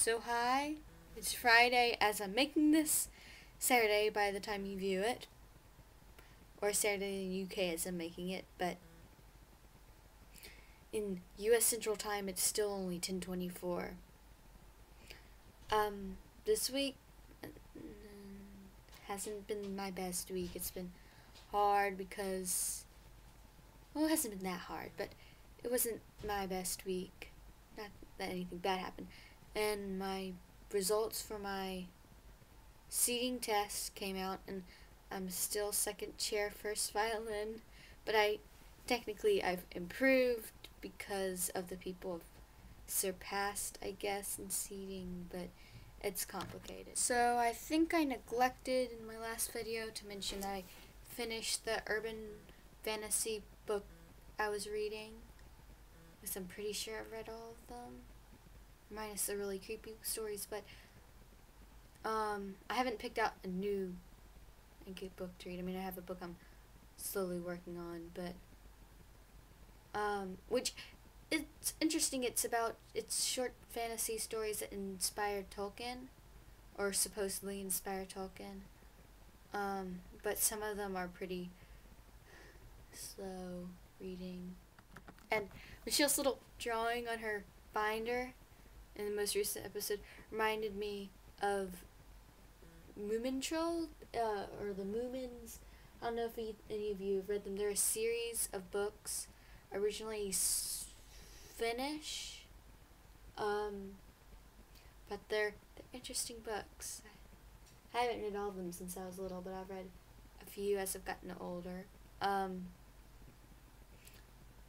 So hi, it's Friday as I'm making this, Saturday by the time you view it, or Saturday in the UK as I'm making it, but in US Central Time it's still only 10:24. This week hasn't been my best week. It's been hard because, well, it hasn't been that hard, but it wasn't my best week. Not that anything bad happened. And my results for my seating test came out, and I'm still second chair first violin, but I've improved because of the people I've surpassed, I guess, in seating, but it's complicated. So I think I neglected in my last video to mention that I finished the urban fantasy book I was reading, because I'm pretty sure I've read all of them, minus the really creepy stories, but I haven't picked out a new and good book to read. I mean, I have a book I'm slowly working on, but which it's interesting. It's short fantasy stories that inspired Tolkien, or supposedly inspire Tolkien, but some of them are pretty slow reading. And Michelle's little drawing on her binder in the most recent episode reminded me of Moomin Troll, or the Moomins. I don't know if any of you have read them. They're a series of books, originally Finnish, but they're interesting books. I haven't read all of them since I was little, but I've read a few as I've gotten older.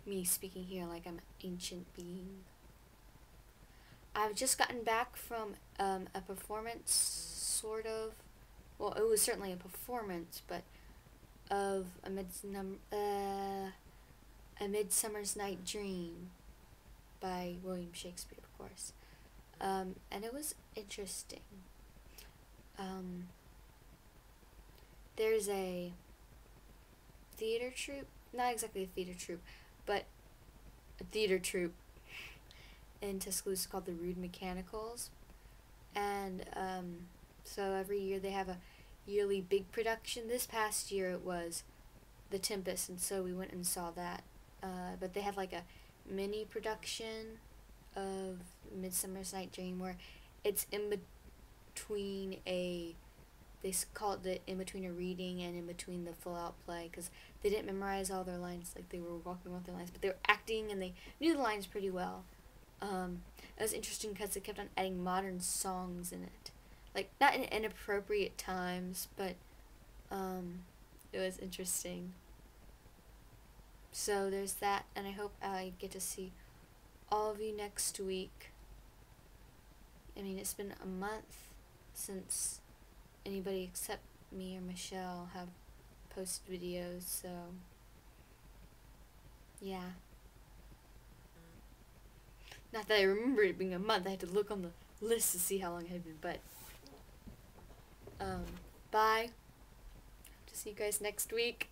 Me speaking here like I'm an ancient being. I've just gotten back from a performance, sort of. Well, it was certainly a performance, but of A Midsummer's Night Dream by William Shakespeare, of course. And it was interesting. There's a theater troupe, not exactly a theater troupe, but a theater troupe in Tuscaloosa called the Rude Mechanicals, and so every year they have a yearly big production. This past year it was The Tempest, and so we went and saw that, but they had like a mini production of Midsummer's Night Dream where it's in between they call it the in between a reading and in between the full out play, because they didn't memorize all their lines, like they were walking with their lines, but they were acting and they knew the lines pretty well. It was interesting because they kept on adding modern songs in it, like not in inappropriate times, but it was interesting. So there's that, and I hope I get to see all of you next week. I mean, it's been a month since anybody except me or Michelle have posted videos, so yeah. Not that I remember it being a month. I had to look on the list to see how long it had been, but bye. Hope to see you guys next week.